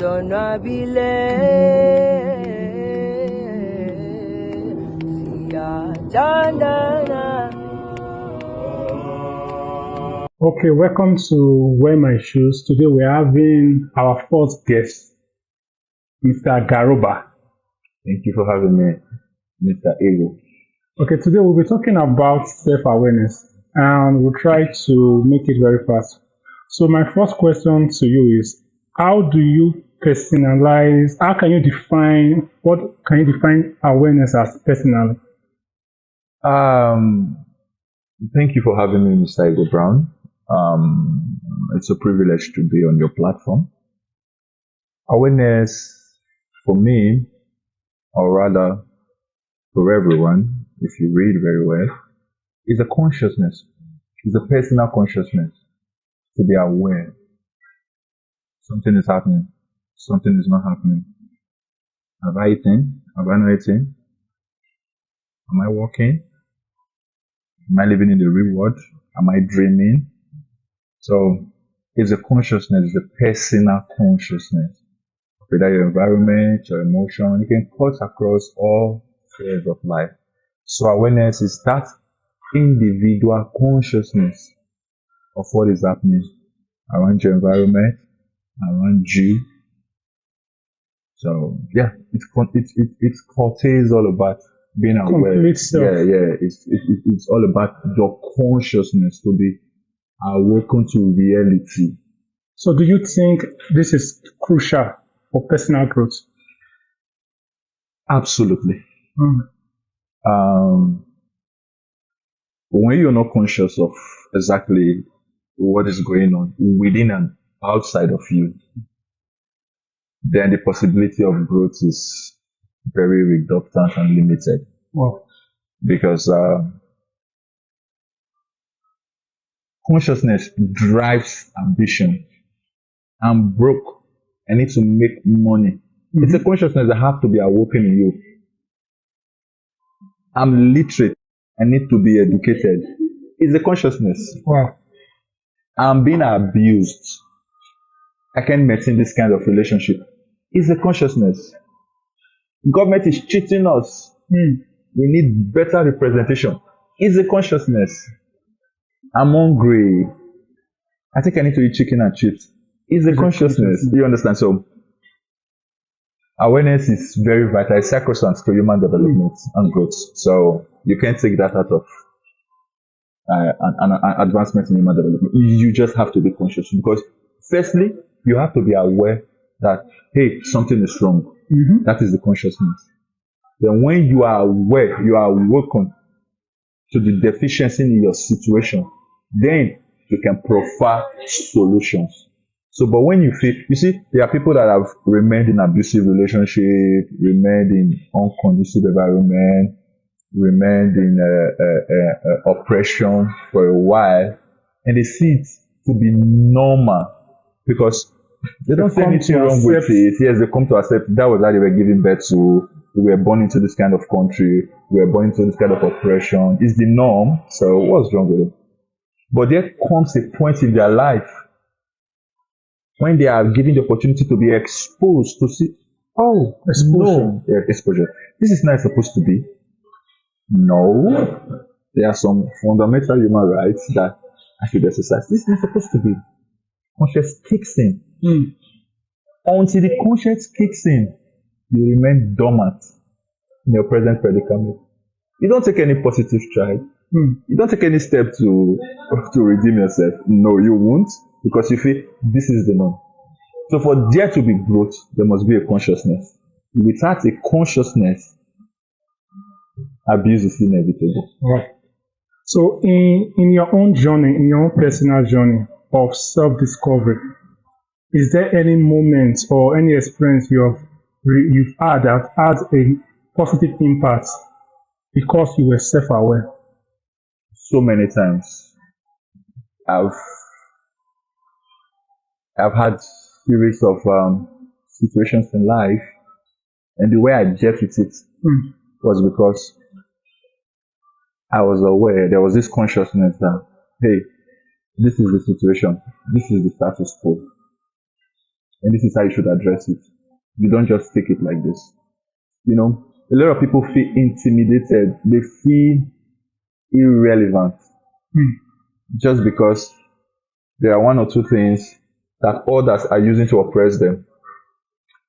ìtọ̀nà abilẹ̀ síyá jandana. Okay, welcome to Wear My Shoes. Today we're having our first guest, Mr. Garuba. Thank you for having me, Mr. Ego. Okay, today we'll be talking about self-awareness and we'll try to make it very fast. So my first question to you is, how can you define awareness as personally? Thank you for having me, Mr. Ego Brown. It's a privilege to be on your platform. Awareness, for me, or rather for everyone, if you read very well, is a consciousness. It's a personal consciousness to be aware. Something is happening. Something is not happening. Have I eaten? Have I not eaten? Am I walking? Am I living in the real world? Am I dreaming? So it's a consciousness, it's a personal consciousness. Whether your environment, your emotion, you can cut across all spheres of life. So awareness is that individual consciousness of what is happening around your environment, around you. So yeah, it contains all about being aware. Complete self. It's all about your consciousness to be awakened to reality. So do you think this is crucial for personal growth? Absolutely. When you're not conscious of exactly what is going on within and outside of you, then the possibility of growth is very reductant and limited. Wow. Because consciousness drives ambition. I'm broke. I need to make money. It's a consciousness that has to be awoken in you. I'm literate. I need to be educated. It's a consciousness. Wow. I'm being abused. I can't maintain this kind of relationship. It's a consciousness. Government is cheating us. We need better representation. It's a consciousness. I'm hungry. I think I need to eat chicken and chips. It's a consciousness. You understand? So awareness is very vital. It's sacrosanct to human development and growth. So you can't take that out of an advancement in human development. You just have to be conscious because firstly, you have to be aware that, hey, something is wrong. That is the consciousness. Then when you are aware, you are awoken to the deficiency in your situation, then you can profile solutions. So, but when you feel, you see, there are people that have remained in abusive relationship, remained in unconducive environment, remained in oppression for a while, and they see it to be normal because they don't see anything wrong with it. Yes, they come to accept that was how they were giving birth to. We were born into this kind of country. We were born into this kind of oppression. It's the norm. So what's wrong with it? But there comes a point in their life when they are given the opportunity to be exposed to see, oh, exposure. No. Yeah, exposure. This is not supposed to be. No. There are some fundamental human rights that I should exercise. This is not supposed to be. Conscience kicks in. Until the conscience kicks in, you remain dormant in your present predicament. You don't take any positive stride. You don't take any step to redeem yourself. No, you won't, because you feel this is the norm. So for there to be growth, there must be a consciousness. Without a consciousness, abuse is inevitable. Right. So in your own journey, in your own personal journey of self-discovery, is there any moment or any experience you've had that had a positive impact because you were self-aware? So many times. I've had series of situations in life, and the way I dealt with it was because I was aware. There was this consciousness that, hey, this is the situation, this is the status quo. and this is how you should address it. You don't just take it like this. You know, a lot of people feel intimidated. They feel irrelevant just because there are one or two things that others are using to oppress them.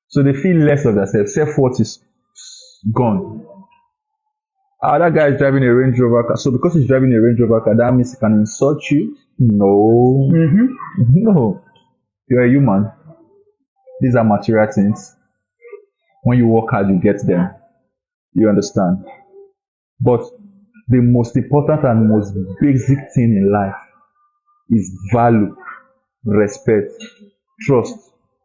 So they feel less of themselves. Self-worth is gone. That guy is driving a Range Rover car. So because he's driving a Range Rover car, that means he can insult you? No. No. You're a human. These are material things. When you work hard, you get them. You understand? But the most important and most basic thing in life is value, respect, trust,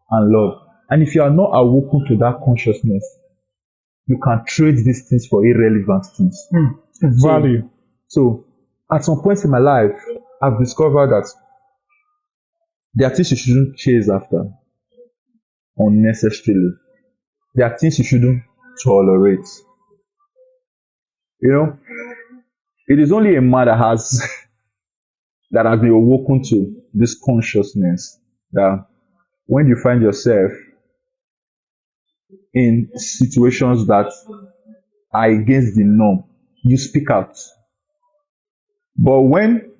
and love. And if you are not awoken to that consciousness, you can trade these things for irrelevant things. Value. So, at some point in my life, I've discovered that there are things you shouldn't chase after unnecessarily. There are things you shouldn't tolerate. You know, it is only a man that has been awoken to this consciousness that when you find yourself in situations that are against the norm, you speak out. But when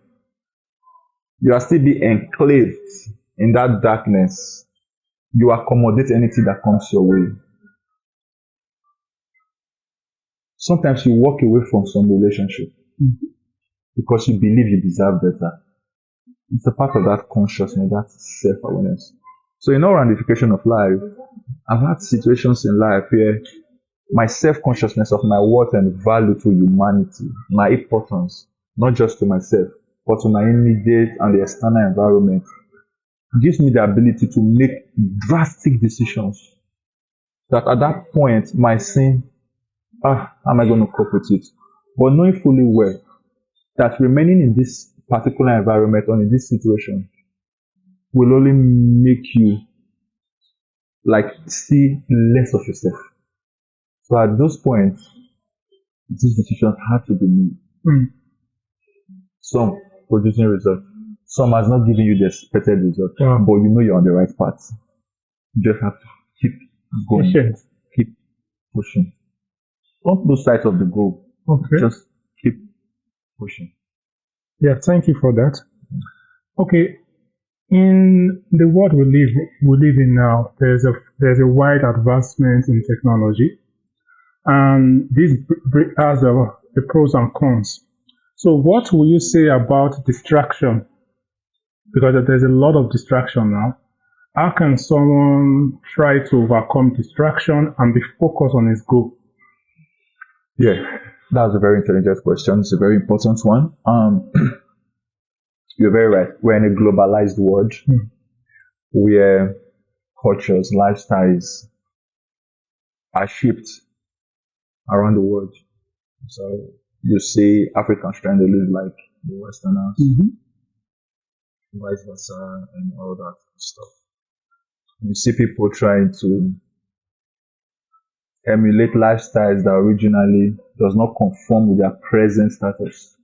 you are still being enclaved in that darkness, you accommodate anything that comes your way. Sometimes you walk away from some relationship because you believe you deserve better. It's a part of that consciousness, that self-awareness. So in all ramification of life, I've had situations in life where my self-consciousness of my worth and value to humanity, my importance, not just to myself, but to my immediate and the external environment, gives me the ability to make drastic decisions that at that point might seem, how am I going to cope with it? But knowing fully well that remaining in this particular environment or in this situation will only make you see less of yourself. So at those points, these decisions have to be made. Some producing results, some has not given you the expected result, but you know you're on the right path. You just have to keep going, keep pushing. Don't lose sight of the goal. Okay. Just keep pushing. Yeah, thank you for that. Okay, in the world we live in now, there's a wide advancement in technology, and this has the pros and cons. So, what will you say about distraction? Because there's a lot of distraction now. How can someone try to overcome distraction and be focused on his goal? Yeah, that's a very intelligent question. It's a very important one. You're very right. We're in a globalized world where cultures, lifestyles are shaped around the world. So you see Africans trying to live like the Westerners, vice versa, and all that stuff. You see people trying to emulate lifestyles that originally does not conform with their present status.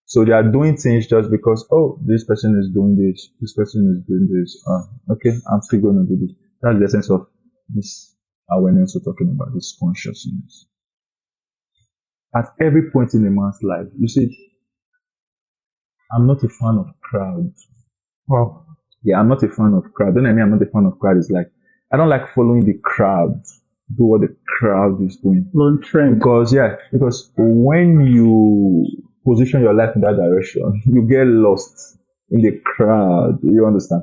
So they are doing things just because, this person is doing this person is doing this. Okay, I'm still going to do this. That's the essence of this awareness we're talking about, this consciousness. At every point in a man's life, you see, I'm not a fan of crowds. Wow. Yeah, I'm not a fan of crowd. Don't I mean I'm not a fan of crowd? It's like, I don't like following the crowd, do what the crowd is doing. Following trend. Because when you position your life in that direction, you get lost in the crowd. You understand?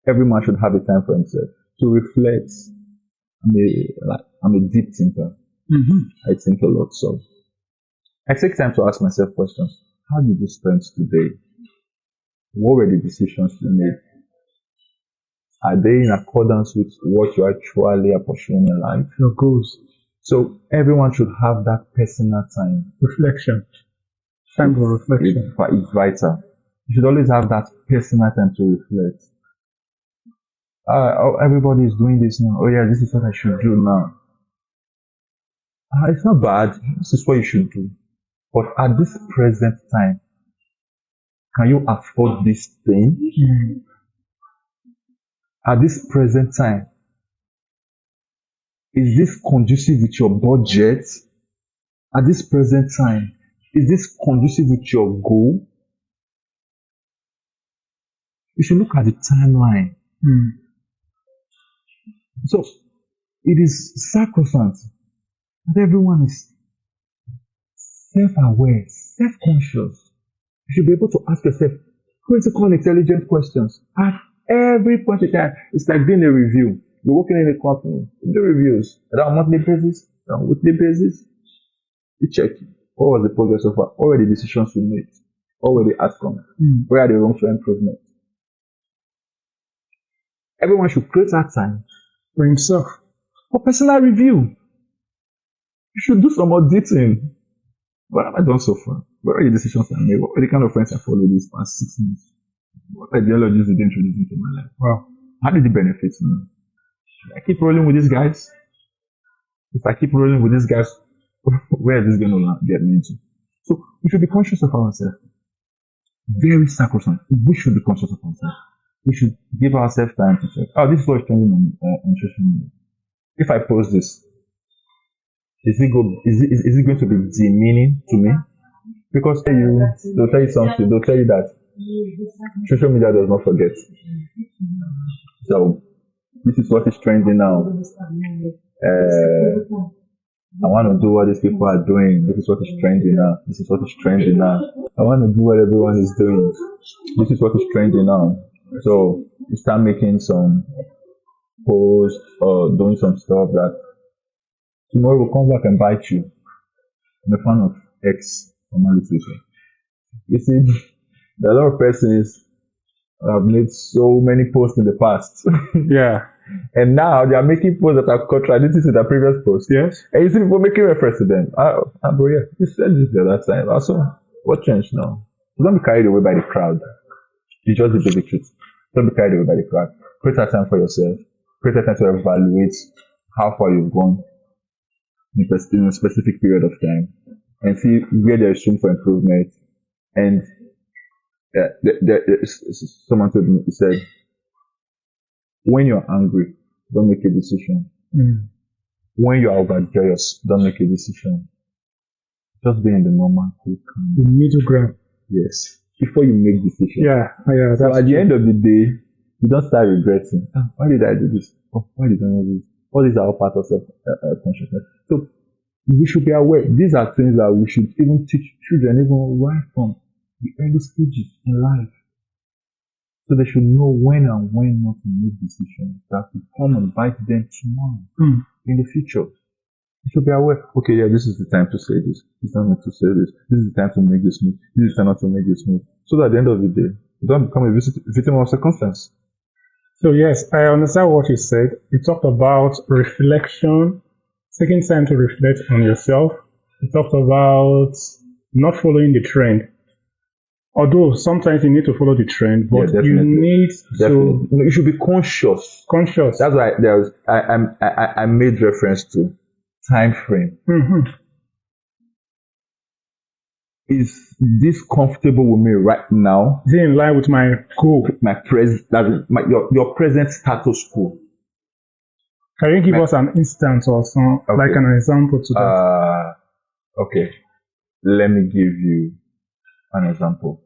Every man should have a time for himself to reflect. I'm a deep thinker. I think a lot, so I take time to ask myself questions. How did you spend today? What were the decisions you made? Are they in accordance with what you actually are pursuing in life? Your goals. So everyone should have that personal time. Reflection. Time for reflection. It's vital. You should always have that personal time to reflect. Everybody is doing this now. Oh yeah, this is what I should do now. It's not bad. This is what you should do. But at this present time, can you afford this thing? at this present time, is this conducive with your budget? At this present time, is this conducive with your goal? You should look at the timeline. So, it is sacrosanct that everyone is self-aware, self-conscious. You should be able to ask yourself critical, intelligent questions at every point in time. It's like doing a review. You're working in a company, you do reviews. Are on a monthly basis, on a weekly basis. You check what was the progress so far, what were the decisions we made, what were the outcomes, where are the rooms for improvement. Everyone should create that time For himself. for personal review. You should do some auditing. What have I done so far? What are the decisions I made? What are the kind of friends I followed these past 6 months? What ideologies did they introduce into my life? Wow. How did it benefit me? Should I keep rolling with these guys? If I keep rolling with these guys, where is this going to get me into? So we should be conscious of ourselves. Very sacrosanct. We should be conscious of ourselves. We should give ourselves time to check. Oh, this is what's trending on social media. If I post this, is it going to be demeaning to me? Because they'll tell you something. They'll tell you that social media does not forget. So this is what is trending now. I want to do what these people are doing. This is what is trending now. This is what is trending now. I want to do what everyone is doing. This is what is trending now. So you start making some posts or doing some stuff that tomorrow will come back and bite you. I'm a fan of X, formerly Twitter. You see, there are a lot of persons have made so many posts in the past. Yeah. And now they are making posts that are contradictory to their previous posts. Yes. And you see people making reference to them. Bro, yeah, you said this the other time. Also, what changed now? You don't be carried away by the crowd. You just the basic truth. Don't be carried away by the crowd. Create that time for yourself. Create that time to evaluate how far you've gone in a specific period of time and see where there is room for improvement. And someone told me, he said, when you're angry, don't make a decision. When you're overjoyous, don't make a decision. Just be in the normal, cool, calm. The middle ground. Yes. Before you make decisions. Yeah. So at the end of the day, you don't start regretting. Why did I do this? Why did I do this? All these are all part of self-consciousness. So we should be aware. These are things that we should even teach children, even right from the early stages in life. So they should know when and when not to make decisions that will come and bite them tomorrow in the future. You should be aware. Okay, yeah, this is the time to say this. This is the time to say this. This is the time to make this move. This is the time not to make this move. So that at the end of the day, you don't become a victim of circumstance. So yes, I understand what you said. You talked about reflection, taking time to reflect on yourself. You talked about not following the trend. Although sometimes you need to follow the trend, but you need to. You should be conscious. Conscious. That's why I made reference to time frame. Is this comfortable with me right now? Is it in line with my goal? Your present status quo. Can you give us an instance or some, like an example to that? Okay. Let me give you an example.